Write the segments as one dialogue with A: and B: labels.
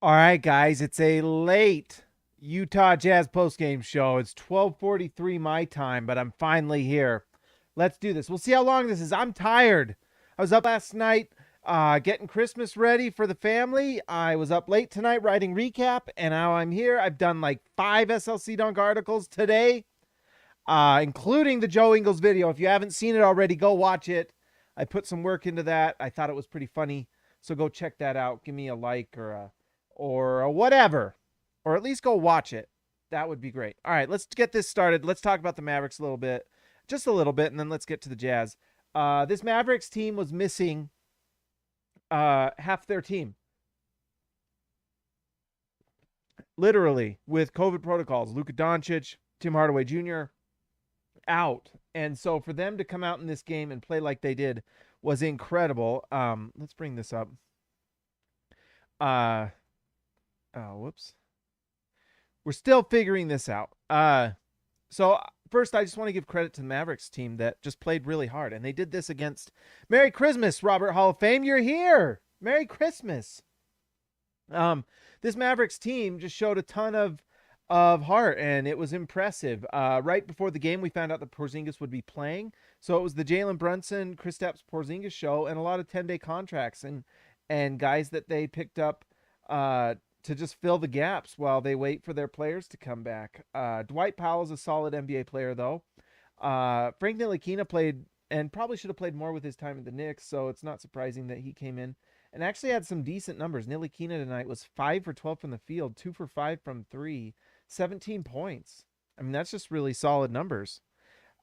A: All right, guys, it's a late Utah Jazz postgame show. It's 12:43 my time, but I'm finally here. Let's do this. We'll see how long this is. I'm tired. I was up last night getting Christmas ready for the family. I was up late tonight writing recap, and now I'm here. I've done like 5 SLC Dunk articles today, including the Joe Ingles video. If you haven't seen it already, go watch it. I put some work into that. I thought it was pretty funny, so go check that out. Give me a like or a whatever, or at least go watch it. That would be great. All right, let's get this started. Let's talk about the Mavericks a little bit, just a little bit, and then let's get to the Jazz. This Mavericks team was missing half their team, literally, with COVID protocols. Luka Doncic, Tim Hardaway Jr. out, and so for them to come out in this game and play like they did was incredible. Let's bring this up. Uh, oh, whoops. We're still figuring this out. So first, I just want to give credit to the Mavericks team that just played really hard, and they did this against. Merry Christmas, Robert Hall of Fame. You're here. Merry Christmas. This Mavericks team just showed a ton of heart, and it was impressive. Right before the game, we found out that Porzingis would be playing, so it was the Jalen Brunson, Kristaps Porzingis show, and a lot of 10-day contracts and guys that they picked up to just fill the gaps while they wait for their players to come back. Dwight Powell is a solid NBA player, though. Frank Ntilikina played and probably should have played more with his time at the Knicks, so it's not surprising that he came in and actually had some decent numbers. Ntilikina tonight was 5 for 12 from the field, 2 for 5 from 3, 17 points. I mean, that's just really solid numbers.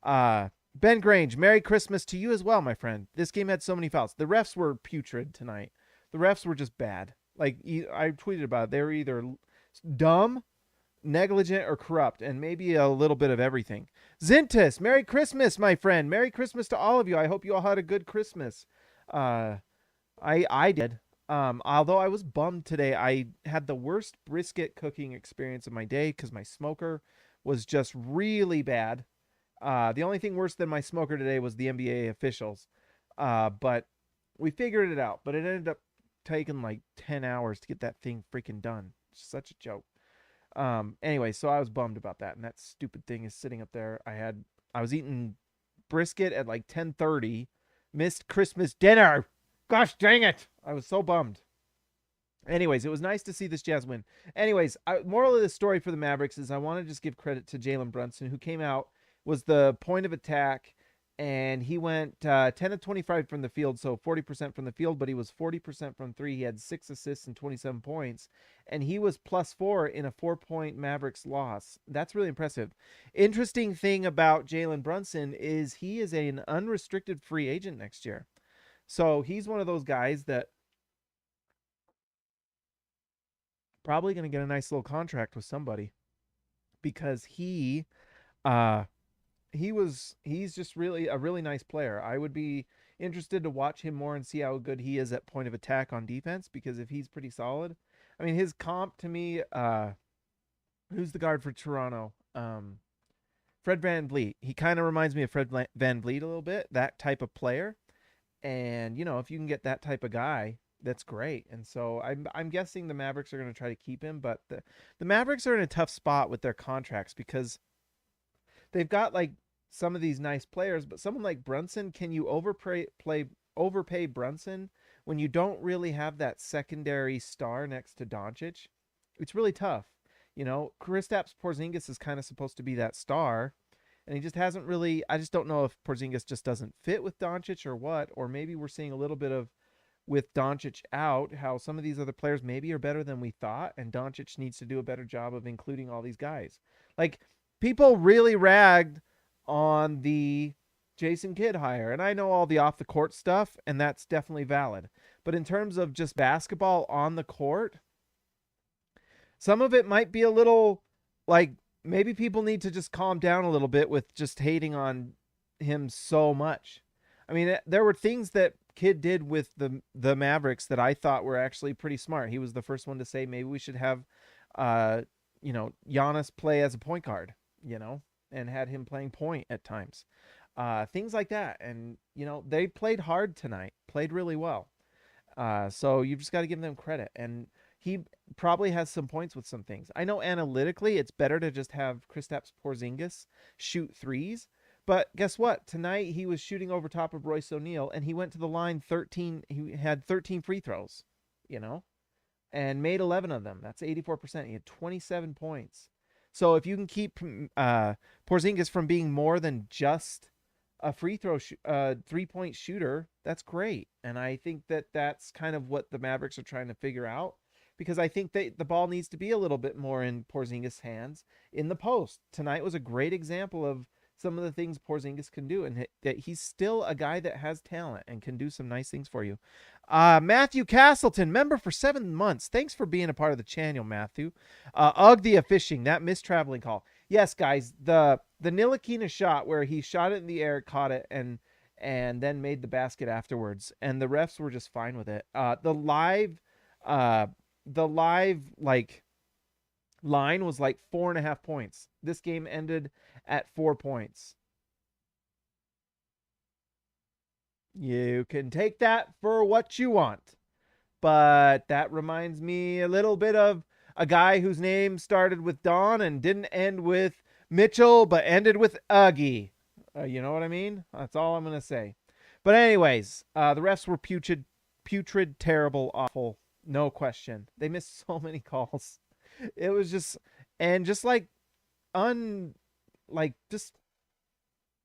A: Ben Grange, Merry Christmas to you as well, my friend. This game had so many fouls. The refs were putrid tonight. The refs were just bad. Like I tweeted about it. They were either dumb, negligent, or corrupt, and maybe a little bit of everything. Zintis, Merry Christmas, my friend. Merry Christmas to all of you. I hope you all had a good Christmas. Uh, I did. Although I was bummed today. I had the worst brisket cooking experience of my day because my smoker was just really bad. The only thing worse than my smoker today was the NBA officials. But we figured it out. But it ended up taking like 10 hours to get that thing freaking done. Such a joke. Anyway, so I was bummed about that, and that stupid thing is sitting up there. I was eating brisket at like 10:30, missed Christmas dinner. Gosh dang it. I was so bummed. Anyways, it was nice to see this Jazz win. Anyways, moral of the story for the Mavericks is I want to just give credit to Jalen Brunson, who came out, was the point of attack, and he went 10 of 25 from the field, so 40% from the field, but he was 40% from three. He had 6 assists and 27 points, and he was +4 in a 4-point Mavericks loss. That's really impressive. Interesting thing about Jalen Brunson is he is an unrestricted free agent next year. So he's one of those guys that probably going to get a nice little contract with somebody because uh he's just really a really nice player. I would be interested to watch him more and see how good he is at point of attack on defense, because if he's pretty solid, I mean, his comp to me, who's the guard for Toronto? Fred Van Vliet. He kind of reminds me of Fred Van Vliet a little bit, that type of player. And if you can get that type of guy, that's great. And so I'm guessing the Mavericks are going to try to keep him, but the Mavericks are in a tough spot with their contracts because they've got like some of these nice players, but someone like Brunson, can you overpay Brunson when you don't really have that secondary star next to Doncic? It's really tough. Kristaps Porzingis is kind of supposed to be that star, and he just hasn't really. I just don't know if Porzingis just doesn't fit with Doncic or what, or maybe we're seeing a little bit of, with Doncic out, how some of these other players maybe are better than we thought, and Doncic needs to do a better job of including all these guys. Like, people really ragged on the Jason Kidd hire, and I know all the off the court stuff, and that's definitely valid. But in terms of just basketball on the court, some of it might be a little like maybe people need to just calm down a little bit with just hating on him so much. I mean, there were things that Kidd did with the Mavericks that I thought were actually pretty smart. He was the first one to say maybe we should have Giannis play as a point guard, and had him playing point at times. Things like that. And, they played hard tonight, played really well. So you've just got to give them credit. And he probably has some points with some things. I know analytically it's better to just have Kristaps Porzingis shoot threes, but guess what? Tonight he was shooting over top of Royce O'Neal, and he went to the line 13. He had 13 free throws, you know, and made 11 of them. That's 84%. He had 27 points. So if you can keep Porzingis from being more than just a free throw 3-point shooter, that's great. And I think that that's kind of what the Mavericks are trying to figure out, because I think that the ball needs to be a little bit more in Porzingis' hands in the post. Tonight was a great example of some of the things Porzingis can do, and that he's still a guy that has talent and can do some nice things for you. Matthew Castleton, member for 7 months. Thanks for being a part of the channel, Matthew. The fishing, that missed traveling call. Yes, guys, the Ntilikina shot where he shot it in the air, caught it, and then made the basket afterwards, and the refs were just fine with it. The live like line was like 4.5 points. This game ended at 4 points. You can take that for what you want, but that reminds me a little bit of a guy whose name started with Don and didn't end with Mitchell, but ended with Uggy. You know what I mean? That's all I'm going to say. But anyways, the refs were putrid, terrible, awful. No question. They missed so many calls. It was just, and just like just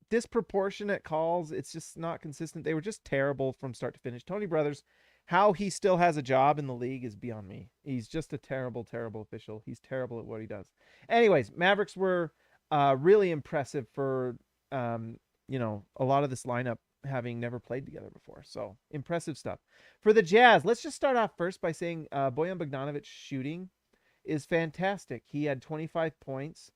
A: disproportionate calls. It's just not consistent. They were just terrible from start to finish. Tony Brothers, how he still has a job in the league is beyond me. He's just a terrible, terrible official. He's terrible at what he does. Anyways, Mavericks were really impressive for, a lot of this lineup having never played together before. So impressive stuff. For the Jazz, let's just start off first by saying Bojan Bogdanovic's shooting is fantastic. He had 25 points.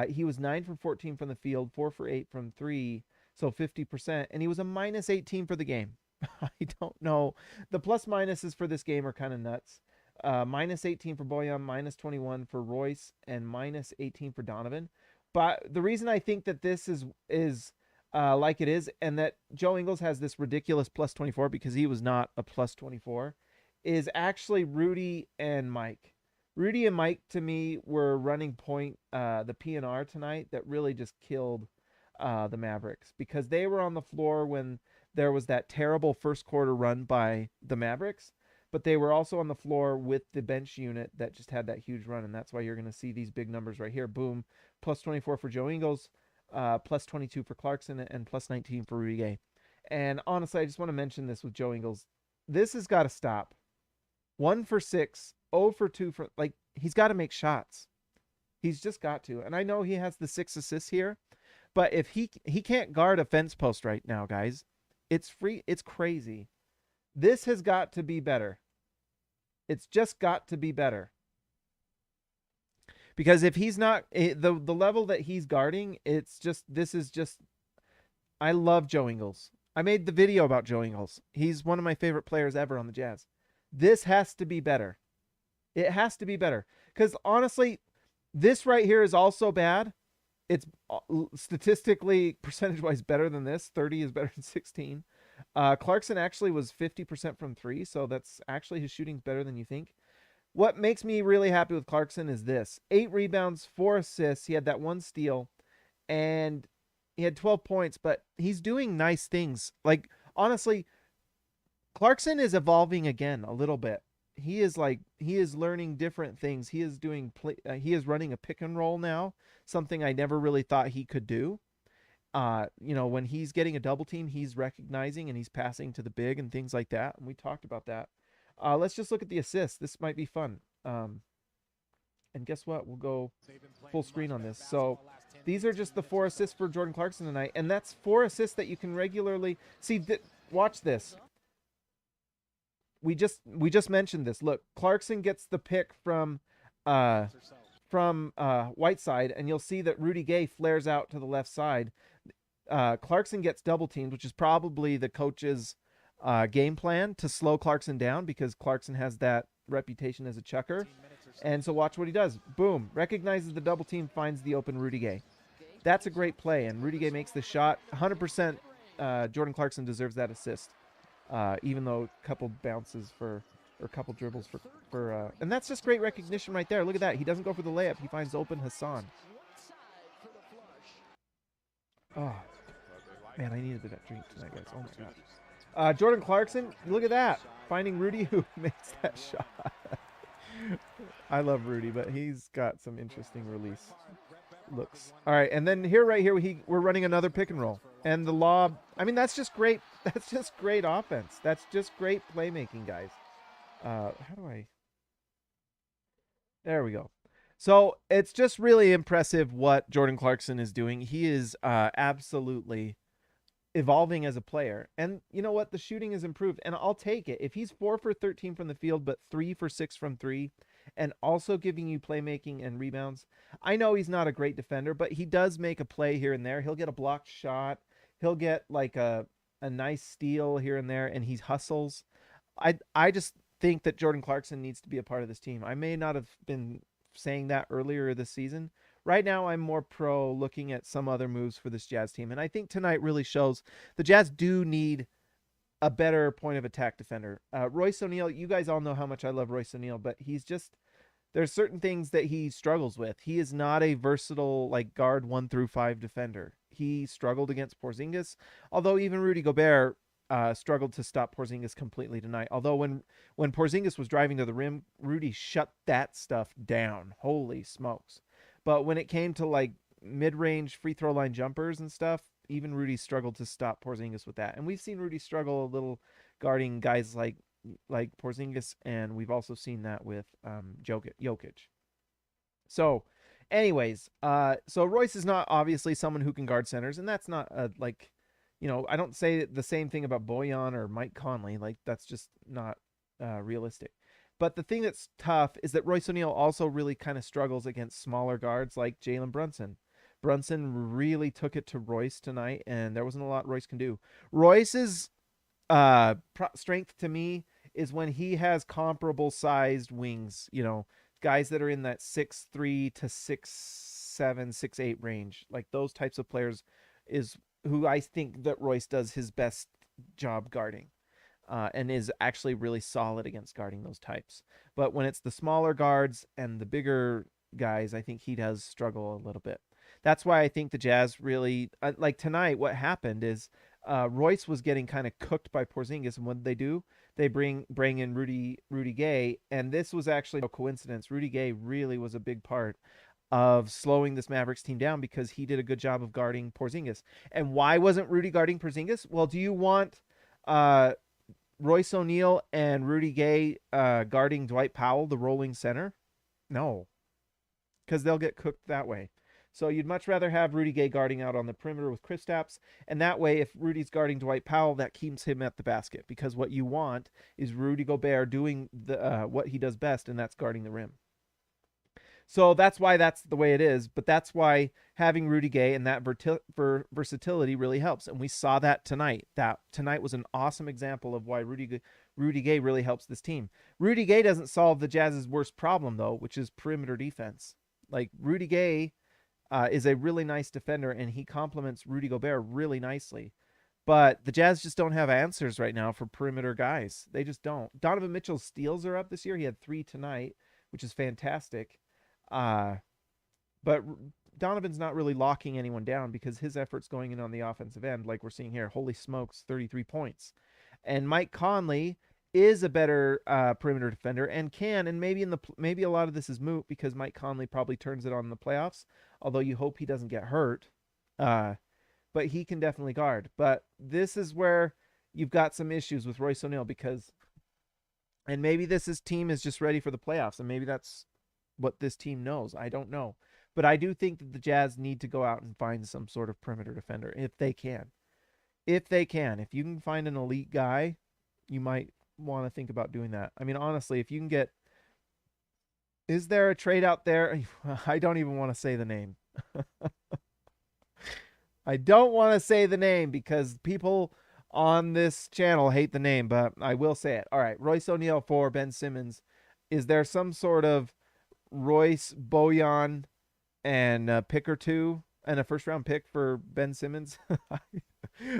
A: He was 9 for 14 from the field, 4 for 8 from 3, so 50%, and he was a minus 18 for the game. I don't know. The plus minuses for this game are kind of nuts. Minus 18 for Bojan, minus 21 for Royce, and minus 18 for Donovan. But the reason I think that this is like it is, and that Joe Ingles has this ridiculous plus 24 because he was not a plus 24, is actually Rudy and Mike. Rudy and Mike, to me, were running point the PNR tonight that really just killed the Mavericks, because they were on the floor when there was that terrible first quarter run by the Mavericks, but they were also on the floor with the bench unit that just had that huge run, and that's why you're going to see these big numbers right here. Boom, plus 24 for Joe Ingles, plus 22 for Clarkson, and plus 19 for Rudy Gay. And honestly, I just want to mention this with Joe Ingles. This has got to stop. 1 for 6, 0 for 2 for, like, he's got to make shots. He's just got to. And I know he has the 6 assists here, but if he can't guard a fence post right now, guys, it's crazy. This has got to be better. It's just got to be better. Because if he's not the level that he's guarding, I love Joe Ingles. I made the video about Joe Ingles. He's one of my favorite players ever on the Jazz. This has to be better. It has to be better. Because honestly, this right here is also bad. It's statistically, percentage-wise, better than this. 30 is better than 16. Clarkson actually was 50% from 3, so that's actually, his shooting's better than you think. What makes me really happy with Clarkson is this. 8 rebounds, 4 assists. He had that 1 steal, and he had 12 points, but he's doing nice things. Like, honestly, Clarkson is evolving again a little bit. He is learning different things. He is running a pick and roll now, something I never really thought he could do. When he's getting a double team, he's recognizing and he's passing to the big and things like that. And we talked about that. Let's just look at the assists. This might be fun. And guess what? We'll go full screen on this. So these are just the 4 assists for Jordan Clarkson tonight. And that's 4 assists that you can regularly see. Watch this. We just mentioned this. Look, Clarkson gets the pick from Whiteside, and you'll see that Rudy Gay flares out to the left side. Clarkson gets double teamed, which is probably the coach's game plan to slow Clarkson down, because Clarkson has that reputation as a chucker. And so watch what he does. Boom. Recognizes the double team, finds the open Rudy Gay. That's a great play, and Rudy Gay makes the shot. 100% Jordan Clarkson deserves that assist. Even though a couple bounces for or a couple dribbles for and that's just great recognition right there. Look at that. He doesn't go for the layup. He finds open Hassan. Oh, man, I needed that drink tonight, guys. Oh, my God. Jordan Clarkson, look at that. Finding Rudy, who makes that shot. I love Rudy, but he's got some interesting release looks. All right, and then right here, we're running another pick and roll. And the lob, I mean, that's just great. That's just great offense. That's just great playmaking, guys. How do I... There we go. So it's just really impressive what Jordan Clarkson is doing. He is absolutely evolving as a player. And you know what? The shooting has improved, and I'll take it. If he's 4 for 13 from the field, but 3 for 6 from 3, and also giving you playmaking and rebounds, I know he's not a great defender, but he does make a play here and there. He'll get a blocked shot. He'll get like a nice steal here and there, and he hustles. I just think that Jordan Clarkson needs to be a part of this team. I may not have been saying that earlier this season. Right now, I'm more pro looking at some other moves for this Jazz team. And I think tonight really shows the Jazz do need a better point of attack defender. Royce O'Neal, you guys all know how much I love Royce O'Neal, but there's certain things that he struggles with. He is not a versatile like guard 1 through 5 defender. He struggled against Porzingis, although even Rudy Gobert struggled to stop Porzingis completely tonight. Although when Porzingis was driving to the rim, Rudy shut that stuff down. Holy smokes. But when it came to like mid-range free throw line jumpers and stuff, even Rudy struggled to stop Porzingis with that. And we've seen Rudy struggle a little guarding guys like Porzingis, and we've also seen that with Jokic. So anyways, so Royce is not obviously someone who can guard centers, and that's not I don't say the same thing about Bojan or Mike Conley. Like, that's just not realistic. But the thing that's tough is that Royce O'Neal also really kind of struggles against smaller guards like Jalen Brunson. Brunson really took it to Royce tonight, and there wasn't a lot Royce can do. Royce's strength to me is when he has comparable sized wings, guys that are in that 6'3" to 6'7", 6'8" range. Like those types of players is who I think that Royce does his best job guarding. And is actually really solid against guarding those types. But when it's the smaller guards and the bigger guys, I think he does struggle a little bit. That's why I think the Jazz really, like tonight, what happened is Royce was getting kind of cooked by Porzingis, and what did they do? They bring in Rudy Gay, and this was actually no coincidence. Rudy Gay really was a big part of slowing this Mavericks team down because he did a good job of guarding Porzingis. And why wasn't Rudy guarding Porzingis? Well, do you want Royce O'Neal and Rudy Gay guarding Dwight Powell, the rolling center? No, because they'll get cooked that way. So you'd much rather have Rudy Gay guarding out on the perimeter with Kristaps, and that way if Rudy's guarding Dwight Powell, that keeps him at the basket, because what you want is Rudy Gobert doing the what he does best, and that's guarding the rim. So that's why that's the way it is, but that's why having Rudy Gay and that versatility really helps. And we saw that tonight. That tonight was an awesome example of why Rudy Gay really helps this team. Rudy Gay doesn't solve the Jazz's worst problem, though, which is perimeter defense. Like, Rudy Gay is a really nice defender, and he complements Rudy Gobert really nicely. But the Jazz just don't have answers right now for perimeter guys. They just don't. Donovan Mitchell's steals are up this year. He had 3 tonight, which is fantastic. But Donovan's not really locking anyone down because his effort's going in on the offensive end, like we're seeing here. Holy smokes, 33 points. And Mike Conley is a better perimeter defender and maybe a lot of this is moot because Mike Conley probably turns it on in the playoffs, although you hope he doesn't get hurt. But he can definitely guard. But this is where you've got some issues with Royce O'Neal and maybe this team is just ready for the playoffs, and maybe that's what this team knows. I don't know. But I do think that the Jazz need to go out and find some sort of perimeter defender if they can. If you can find an elite guy, you might want to think about doing that. I mean, honestly, if you can get... Is there a trade out there? I don't even want to say the name. I don't want to say the name because people on this channel hate the name, but I will say it. All right, Royce O'Neal for Ben Simmons. Is there some sort of Royce, Bojan, and a pick or two, and a first-round pick for Ben Simmons?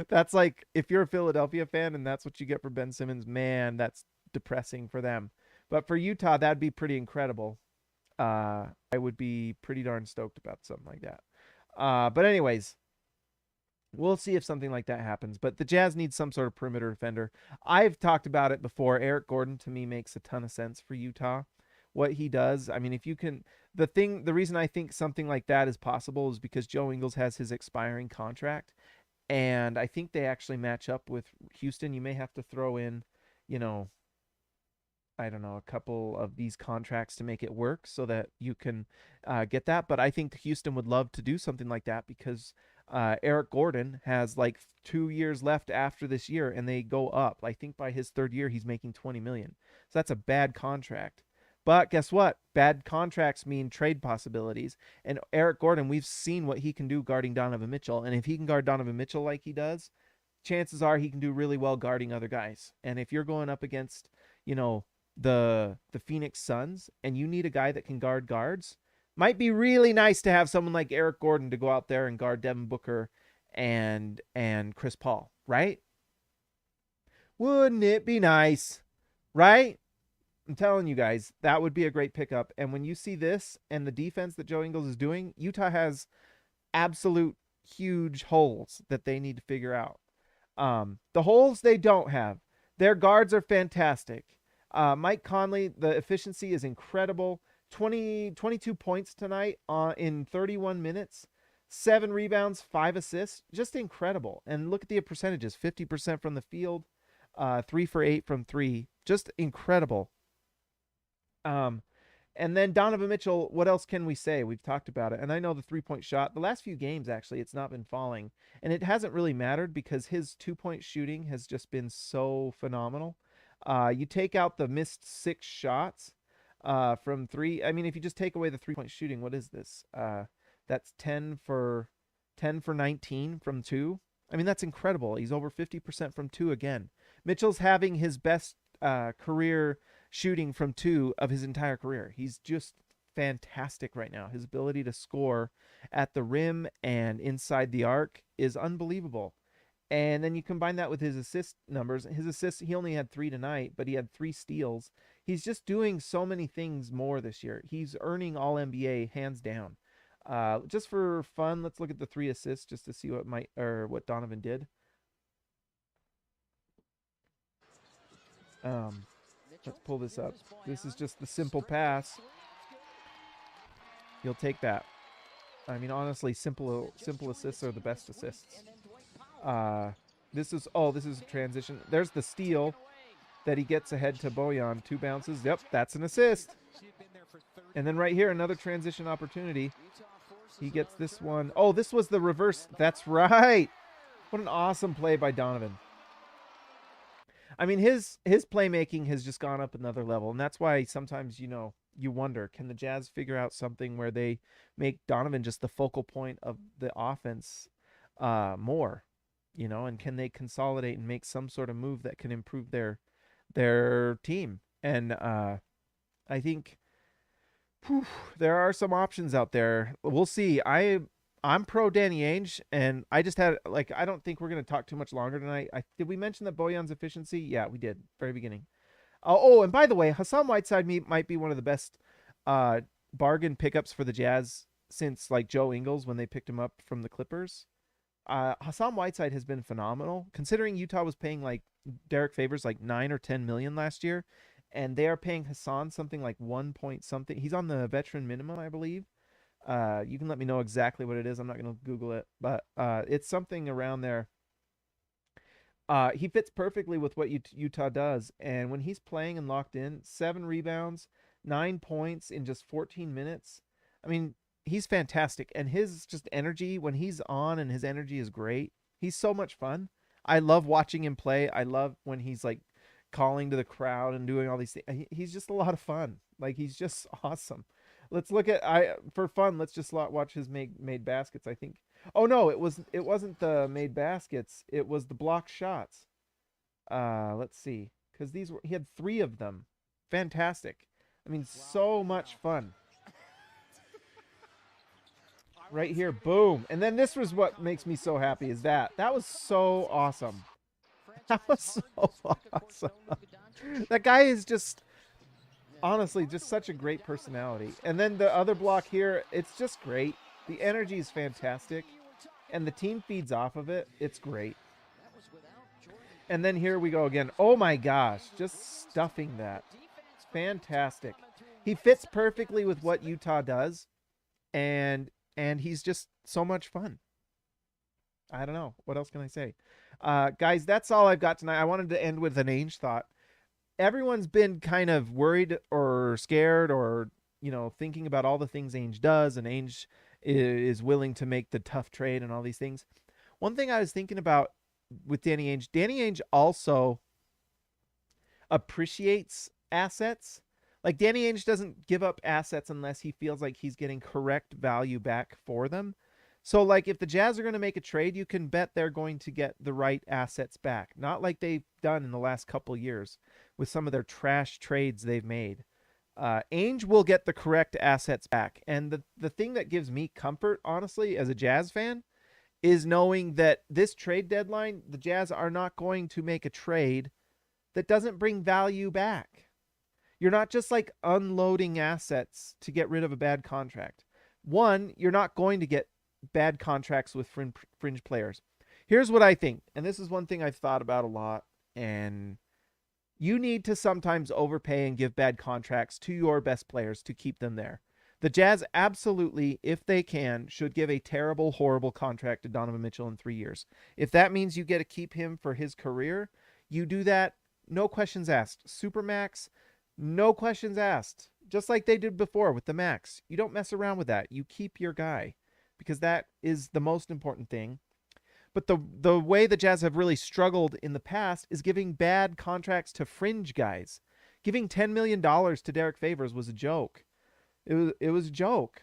A: That's like, if you're a Philadelphia fan and that's what you get for Ben Simmons, man, that's depressing for them. But for Utah, that'd be pretty incredible. I would be pretty darn stoked about something like that. But anyways, we'll see if something like that happens. But the Jazz need some sort of perimeter defender. I've talked about it before. Eric Gordon to me makes a ton of sense for Utah. What he does, I mean, if you can, the reason I think something like that is possible is because Joe Ingles has his expiring contract, and I think they actually match up with Houston. You may have to throw in, you know, I don't know, a couple of these contracts to make it work so that you can get that. But I think Houston would love to do something like that because Eric Gordon has like 2 years left after this year, and they go up. I think by his third year, he's making $20 million. So that's a bad contract. But guess what? Bad contracts mean trade possibilities. And Eric Gordon, we've seen what he can do guarding Donovan Mitchell. And if he can guard Donovan Mitchell like he does, chances are he can do really well guarding other guys. And if you're going up against, you know, the Phoenix Suns and you need a guy that can guard guards, might be really nice to have someone like Eric Gordon to go out there and guard Devin Booker and Chris Paul, right? Wouldn't it be nice? Right? I'm telling you guys, that would be a great pickup. And when you see this and the defense that Joe Ingles is doing, Utah has absolute huge holes that they need to figure out. The holes they don't have. Their guards are fantastic. Mike Conley, the efficiency is incredible. 22 points tonight in 31 minutes. 7 rebounds, 5 assists. Just incredible. And look at the percentages. 50% from the field. 3 for 8 from 3. Just incredible. And then Donovan Mitchell, what else can we say? We've talked about it. And I know the 3-point shot, the last few games, actually, it's not been falling. And it hasn't really mattered because his 2-point shooting has just been so phenomenal. You take out the missed 6 shots from 3. I mean, if you just take away the 3-point shooting, what is this? That's 10 for 19 from 2. I mean, that's incredible. He's over 50% from 2 again. Mitchell's having his best career shooting from 2 of his entire career. He's just fantastic right now. His ability to score at the rim and inside the arc is unbelievable. And then you combine that with his assist numbers. His assists, he only had 3 tonight, but he had 3 steals. He's just doing so many things more this year. He's earning all NBA hands down. Just for fun, let's look at the 3 assists just to see what Donovan did. Let's pull this up. This is just the simple pass. You'll take that. I mean, honestly, simple assists are the best assists. This is a transition. There's the steal that he gets ahead to Bojan. 2 bounces. Yep, that's an assist. And then right here, another transition opportunity. He gets this one. Oh, this was the reverse. That's right. What an awesome play by Donovan. I mean, his playmaking has just gone up another level, and that's why sometimes, you wonder, can the Jazz figure out something where they make Donovan just the focal point of the offense more, and can they consolidate and make some sort of move that can improve their team? And I think there are some options out there. We'll see. I'm pro Danny Ainge, and I just had, I don't think we're going to talk too much longer tonight. Did we mention that Bojan's efficiency? Yeah, we did. Very beginning. Oh, and by the way, Hassan Whiteside might be one of the best bargain pickups for the Jazz since, Joe Ingles when they picked him up from the Clippers. Hassan Whiteside has been phenomenal, considering Utah was paying, Derek Favors, 9 or 10 million last year, and they are paying Hassan something like 1 point something. He's on the veteran minimum, I believe. You can let me know exactly what it is. I'm not going to Google it, but it's something around there. He fits perfectly with what Utah does, and when he's playing and locked in, 7 rebounds, 9 points in just 14 minutes. I mean, he's fantastic, and his just energy, when he's on and his energy is great, he's so much fun. I love watching him play. I love when he's calling to the crowd and doing all these things. He's just a lot of fun. He's just awesome. Let's look at for fun. Let's just watch his made baskets. I think. Oh no, it wasn't the made baskets. It was the block shots. Let's see, because he had 3 of them. Fantastic. I mean, so much fun. Right here, boom. And then this was what makes me so happy. That was so awesome. That was so awesome. That guy is just honestly just such a great personality. And then the other block here, it's just great. The energy is fantastic, and the team feeds off of it. It's great. And then here we go again. Oh my gosh, just stuffing that. Fantastic. He fits perfectly with what Utah does, and he's just so much fun. I don't know. What else can I say? Guys, that's all I've got tonight. I wanted to end with an Ainge thought. Everyone's been kind of worried or scared or, thinking about all the things Ainge does, and Ainge is willing to make the tough trade and all these things. One thing I was thinking about with Danny Ainge also appreciates assets. Like Danny Ainge doesn't give up assets unless he feels like he's getting correct value back for them. So like if the Jazz are going to make a trade, you can bet they're going to get the right assets back. Not like they've done in the last couple years with some of their trash trades they've made. Ainge will get the correct assets back. And the thing that gives me comfort, honestly, as a Jazz fan, is knowing that this trade deadline, the Jazz are not going to make a trade that doesn't bring value back. You're not just like unloading assets to get rid of a bad contract. One, you're not going to get bad contracts with fringe players. Here's what I think, and this is one thing I've thought about a lot, and you need to sometimes overpay and give bad contracts to your best players to keep them there. The Jazz absolutely, if they can, should give a terrible, horrible contract to Donovan Mitchell in 3 years. If that means you get to keep him for his career, you do that, no questions asked. Supermax, no questions asked. Just like they did before with the max. You don't mess around with that. You keep your guy because that is the most important thing. But the way the Jazz have really struggled in the past is giving bad contracts to fringe guys. Giving $10 million to Derek Favors was a joke. It was a joke.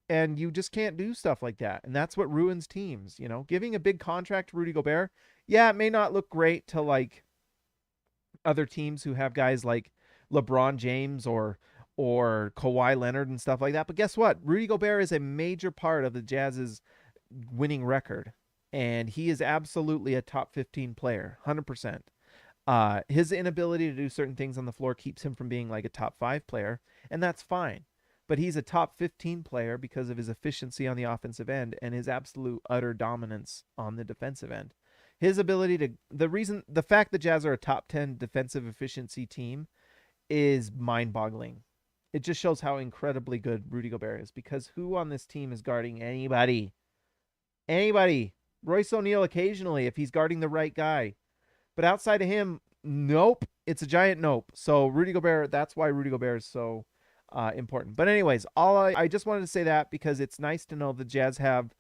A: And you just can't do stuff like that. And that's what ruins teams, Giving a big contract to Rudy Gobert, yeah, it may not look great to like other teams who have guys like LeBron James or Kawhi Leonard and stuff like that. But guess what? Rudy Gobert is a major part of the Jazz's winning record. And he is absolutely a top 15 player, 100%. His inability to do certain things on the floor keeps him from being like a top 5 player, and that's fine. But he's a top 15 player because of his efficiency on the offensive end and his absolute utter dominance on the defensive end. His ability to the fact that Jazz are a top 10 defensive efficiency team is mind-boggling. It just shows how incredibly good Rudy Gobert is, because who on this team is guarding anybody? Anybody. Royce O'Neal occasionally if he's guarding the right guy. But outside of him, nope. It's a giant nope. So Rudy Gobert, that's why Rudy Gobert is so important. But anyways, I just wanted to say that because it's nice to know the Jazz have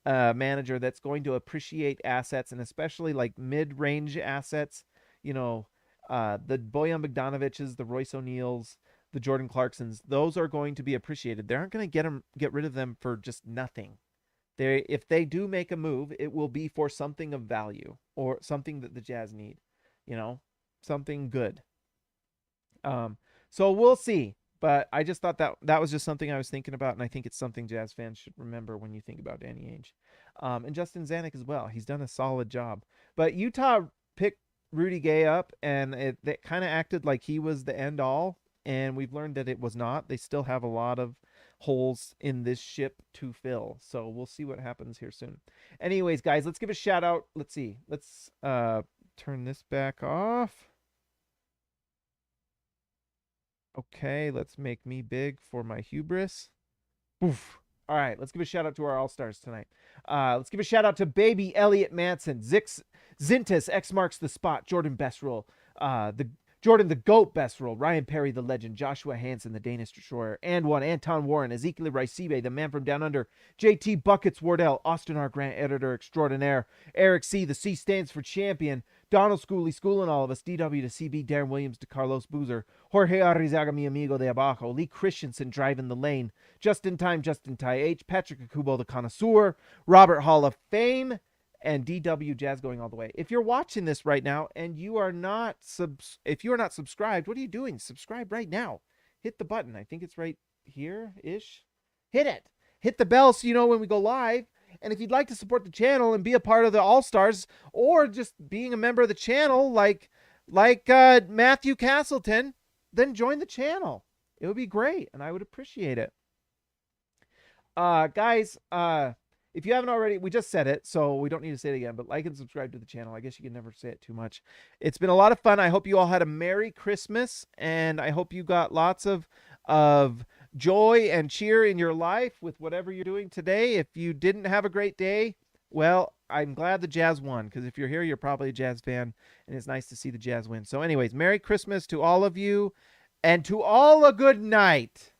A: a manager that's going to appreciate assets, and especially like mid-range assets. The Bojan Bogdanoviches, the Royce O'Neals, the Jordan Clarksons, those are going to be appreciated. They aren't going to get rid of them for just nothing. If they do make a move, it will be for something of value or something that the Jazz need, something good. So we'll see. But I just thought that was just something I was thinking about, and I think it's something Jazz fans should remember when you think about Danny Ainge. And Justin Zanuck as well. He's done a solid job. But Utah picked Rudy Gay up, and it kind of acted like he was the end all, and we've learned that it was not. They still have a lot of holes in this ship to fill. So we'll see what happens here soon. Anyways, guys, let's give a shout out. Let's see. Let's turn this back off. Okay, let's make me big for my hubris. Oof. All right, let's give a shout out to our All-Stars tonight. Let's give a shout out to Baby Elliot Manson, Zintas, X marks the spot, Jordan Bestrel, Jordan the GOAT Bestrel, Ryan Perry the legend, Joshua Hansen the Danish destroyer, and one Anton Warren, Ezekiel Raisibe, the man from down under, JT Buckets Wardell, Austin R. Grant editor extraordinaire, Eric C. The C stands for champion, Donald Schooley schooling all of us, DW to CB, Darren Williams to Carlos Boozer, Jorge Arrizaga mi amigo de abajo, Lee Christensen driving the lane, Justin Time, Justin Ty H, Patrick Akubo the connoisseur, Robert Hall of Fame, and DW Jazz going all the way. If you're watching this right now and you are not subscribed, what are you doing? Subscribe right now. Hit the button. I think it's right here-ish. Hit it. Hit the bell so you know when we go live. And if you'd like to support the channel and be a part of the All-Stars, or just being a member of the channel like Matthew Castleton, then join the channel. It would be great, and I would appreciate it. Guys, if you haven't already, we just said it, so we don't need to say it again, but like and subscribe to the channel. I guess you can never say it too much. It's been a lot of fun. I hope you all had a Merry Christmas, and I hope you got lots of joy and cheer in your life with whatever you're doing today. If you didn't have a great day, well, I'm glad the Jazz won, because if you're here, you're probably a Jazz fan, and it's nice to see the Jazz win. So anyways, Merry Christmas to all of you, and to all a good night.